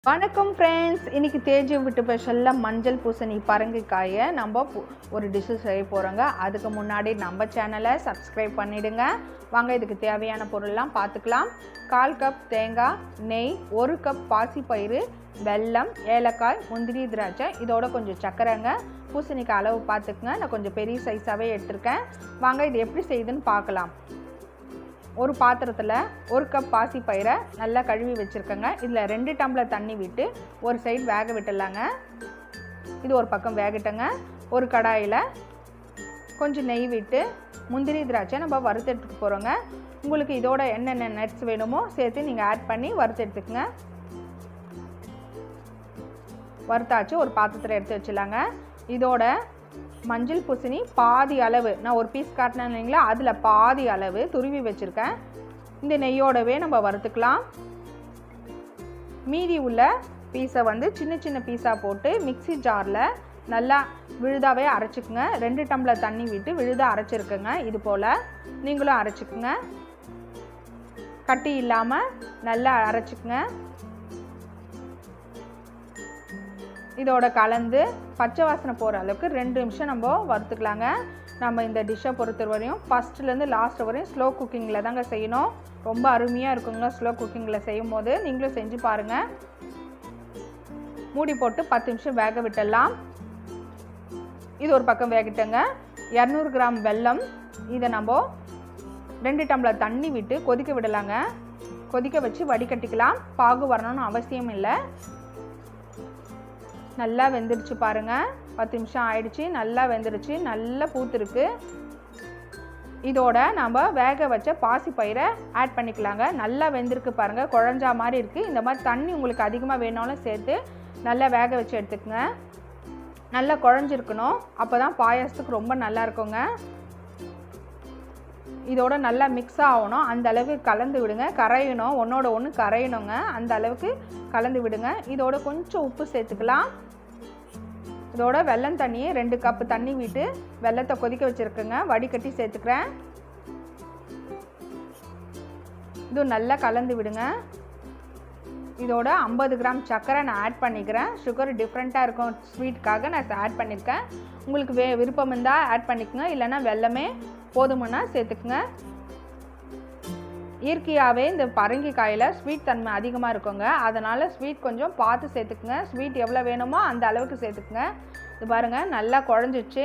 வணக்கம் ஃப்ரெண்ட்ஸ், இன்னைக்கு தேஜு வீட்டு ஸ்பெஷல்ல மஞ்சள் பூசணி பரங்கிக்காயை நம்ம ஒரு டிஷ்ஷு செய்ய போகிறோங்க. அதுக்கு முன்னாடி நம்ம சேனலை சப்ஸ்கிரைப் பண்ணிவிடுங்க. வாங்க இதுக்கு தேவையான பொருள்லாம் பார்த்துக்கலாம். 1/4 கப் தேங்காய், நெய், 1 கப் பாசிப்பயிறு, வெல்லம், ஏலக்காய், முந்திரி, திராட்சை, இதோட கொஞ்சம் சர்க்கரைங்க. பூசணிக்காய் அளவு பார்த்துக்குங்க, நான் கொஞ்சம் பெரிய சைஸாகவே எடுத்திருக்கேன். வாங்க இது எப்படி செய்யுதுன்னு பார்க்கலாம். ஒரு பாத்திரத்தில் 1 கப் பாசிப்பயிரை நல்லா கழுவி வச்சுருக்கேங்க. இதில் 2 டம்ளர் தண்ணி விட்டு ஒரு சைடு வேக விட்டுடலாங்க. இது ஒரு பக்கம் வேகட்டங்க. ஒரு கடாயில் கொஞ்சம் நெய் விட்டு முந்திரி, திராட்சை நம்ம வறுத்து எடுத்துக்க போகிறோங்க. உங்களுக்கு இதோட என்னென்ன நட்ஸ் வேணுமோ சேர்த்து நீங்கள் ஆட் பண்ணி வறுத்து எடுத்துக்கங்க. வறுத்தாச்சு ஒரு பாத்திரத்தில் எடுத்து வச்சிடலாங்க. இதோட மஞ்சள் பூசணி பாதி அளவு, நான் ஒரு பீஸ் காட்டினேன் இல்லைங்களா, அதில் பாதி அளவு துருவி வச்சுருக்கேன். இந்த நெய்யோடவே நம்ம வறுத்துக்கலாம். மீதி உள்ள பீஸை சின்ன சின்ன பீஸாக போட்டு மிக்ஸி ஜாரில் நல்லா விழுதாவே அரைச்சிக்குங்க. 2 டம்ளர் தண்ணி விட்டு விழுதாக அரைச்சிருக்குங்க. இது போல் நீங்களும் அரைச்சிக்குங்க. கட்டி இல்லாமல் நல்லா அரைச்சிக்குங்க. இதோட கலந்து பச்சை வாசனை போகிற அளவுக்கு 2 நிமிஷம் நம்ம வறுத்துக்கலாங்க. நம்ம இந்த டிஷ்ஷை பொறுத்த வரையும் ஃபஸ்ட்லேருந்து லாஸ்ட் வரையும் ஸ்லோ குக்கிங்கில் தாங்க செய்யணும். ரொம்ப அருமையாக இருக்குங்க ஸ்லோ குக்கிங்கில் செய்யும் போது. நீங்களும் செஞ்சு பாருங்கள். மூடி போட்டு 10 நிமிஷம் வேக விட்டுடலாம். இது ஒரு பக்கம் வேகிட்டங்க. 200 கிராம் வெல்லம், இதை நம்ம 2 டம்ளர் தண்ணி விட்டு கொதிக்க விடலாங்க. கொதிக்க வச்சு வடிகட்டிக்கலாம். பாகு வரணும்னு அவசியம் இல்லை. நல்லா வெந்துடுச்சு பாருங்கள். 10 நிமிஷம் ஆயிடுச்சு. நல்லா வெந்துடுச்சு, நல்லா பூத்துருக்கு. இதோட நம்ம வேக வச்ச பாசி பயிரை ஆட் பண்ணிக்கலாங்க. நல்லா வெந்திருக்கு பாருங்கள், குழஞ்சா மாதிரி இருக்குது. இந்த மாதிரி தண்ணி உங்களுக்கு அதிகமாக வேணாலும் சேர்த்து நல்லா வேக வச்சு எடுத்துக்கங்க. நல்லா குழஞ்சிருக்கணும், அப்போ தான் பாயாசத்துக்கு ரொம்ப நல்லா இருக்குங்க. இதோட நல்லா மிக்ஸ் ஆகணும், அந்த அளவுக்கு கலந்து விடுங்க. கரையணும், ஒன்றோட ஒன்று கரையணுங்க, அந்த அளவுக்கு கலந்து விடுங்க. இதோட கொஞ்சம் உப்பு சேர்த்துக்கலாம். இதோட வெல்லம் தண்ணியை 2 கப்பு தண்ணி விட்டு வெல்லத்தை கொதிக்க வச்சுருக்குங்க. வடிகட்டி சேர்த்துக்கிறேன். இது நல்லா கலந்து விடுங்க. இதோட 50 கிராம் சர்க்கரை நான் ஆட் பண்ணிக்கிறேன். சுகர் டிஃப்ரெண்ட்டாக இருக்கும் ஸ்வீட்டுக்காக நான் ஆட் பண்ணியிருக்கேன். உங்களுக்கு விருப்பம் இருந்தால் ஆட் பண்ணிக்கோங்க, இல்லைன்னா வெல்லமே போதுமானா சேர்த்துக்குங்க. இயற்கையாகவே இந்த பரங்கிக்காயில் ஸ்வீட் தன்மை அதிகமாக இருக்குங்க. அதனால் ஸ்வீட் கொஞ்சம் பார்த்து சேர்த்துக்குங்க. ஸ்வீட் எவ்வளோ வேணுமோ அந்த அளவுக்கு சேர்த்துக்குங்க. இது பாருங்கள் நல்லா குழஞ்சிச்சு.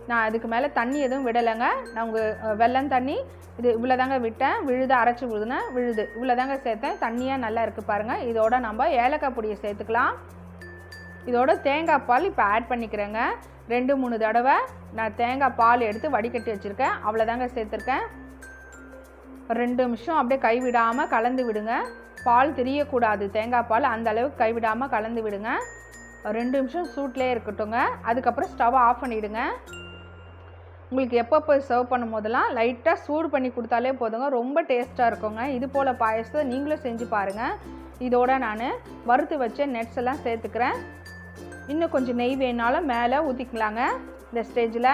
நான் அதுக்கு மேலே தண்ணி எதுவும் விடலைங்க. நான் உங்கள் வெல்லம் தண்ணி இது இவ்வளோ தாங்க விட்டேன். விழுது அரைச்சி விழுதுனேன், விழுது இவ்வளோ தாங்க சேர்த்தேன். தண்ணியாக நல்லா இருக்குது பாருங்கள். இதோட நம்ம ஏலக்காய் பொடியை சேர்த்துக்கலாம். இதோட தேங்காய் பால் இப்போ ஆட் பண்ணிக்கிறேங்க. 2-3 தடவை நான் தேங்காய் பால் எடுத்து வடிகட்டி வச்சுருக்கேன். அவ்வளோதாங்க சேர்த்துருக்கேன். 2 நிமிஷம் அப்படியே கைவிடாமல் கலந்து விடுங்க. பால் தெரியக்கூடாது, தேங்காய் பால், அந்த அளவுக்கு கைவிடாமல் கலந்து விடுங்க. 2 நிமிஷம் சூட்லேயே இருக்கட்டுங்க. அதுக்கப்புறம் ஸ்டவ் ஆஃப் பண்ணிவிடுங்க. உங்களுக்கு எப்பப்போ சர்வ் பண்ணும் போதெல்லாம் லைட்டாக சூடு பண்ணி கொடுத்தாலே போதுங்க, ரொம்ப டேஸ்ட்டாக இருக்குங்க. இது போல் பாயசத்தை நீங்களும் செஞ்சு பாருங்கள். இதோட நான் வறுத்து வச்ச நட்ஸ் எல்லாம் சேர்த்துக்கிறேன். இன்னும் கொஞ்சம் நெய் வேணாலும் மேலே ஊற்றிக்கலாங்க. இந்த ஸ்டேஜில்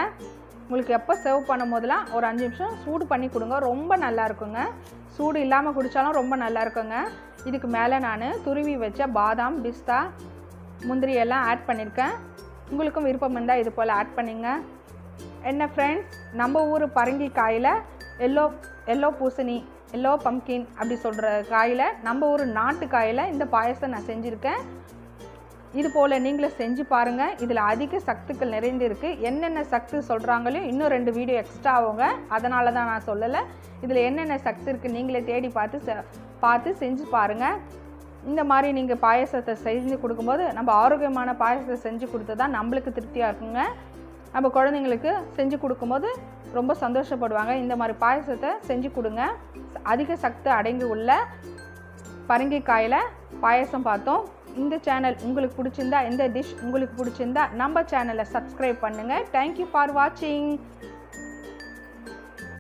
உங்களுக்கு எப்போ சர்வ் பண்ணும் போதெல்லாம் ஒரு 5 நிமிஷம் சூடு பண்ணி கொடுங்க, ரொம்ப நல்லா இருக்குங்க. சூடு இல்லாமல் குடித்தாலும் ரொம்ப நல்லா இருக்குங்க. இதுக்கு மேலே நான் துருவி வச்ச பாதாம், பிஸ்தா, முந்திரி எல்லாம் ஆட் பண்ணியிருக்கேன். உங்களுக்கும் விருப்பம் இருந்தால் இது போல் ஆட் பண்ணிங்க. என்ன ஃப்ரெண்ட்ஸ், நம்ம ஊர் பரங்கிக்காயில் எல்லோ பூசணி, எல்லோ பம்கின் அப்படி சொல்கிற காயில், நம்ம ஊர் நாட்டு காயில் இந்த பாயசம் நான் செஞ்சுருக்கேன். இது போல் நீங்களும் செஞ்சு பாருங்கள். இதில் அதிக சத்துக்கள் நிறைந்திருக்கு. என்னென்ன சத்து சொல்கிறாங்களோ இன்னும் 2 வீடியோ எக்ஸ்ட்ரா ஆகுங்க, அதனால தான் நான் சொல்லலை. இதில் என்னென்ன சத்து இருக்குது நீங்களே தேடி பார்த்து செஞ்சு பாருங்கள். இந்த மாதிரி நீங்கள் பாயசத்தை செஞ்சு கொடுக்கும்போது நம்ம ஆரோக்கியமான பாயசத்தை செஞ்சு கொடுத்து தான் நம்மளுக்கு திருப்தியாக இருக்குங்க. நம்ம குழந்தைங்களுக்கு செஞ்சு கொடுக்கும்போது ரொம்ப சந்தோஷப்படுவாங்க. இந்த மாதிரி பாயசத்தை செஞ்சு கொடுங்க. அதிக சத்து அடங்கி உள்ள பரங்கிக்காயில் பாயசம் பார்த்தோம். இந்த சேனல் உங்களுக்கு பிடிச்சிருந்தா, இந்த டிஷ் உங்களுக்கு பிடிச்சிருந்தா நம்ம சேனலை சப்ஸ்கிரைப் பண்ணுங்கள். தேங்க்யூ ஃபார் வாட்சிங்.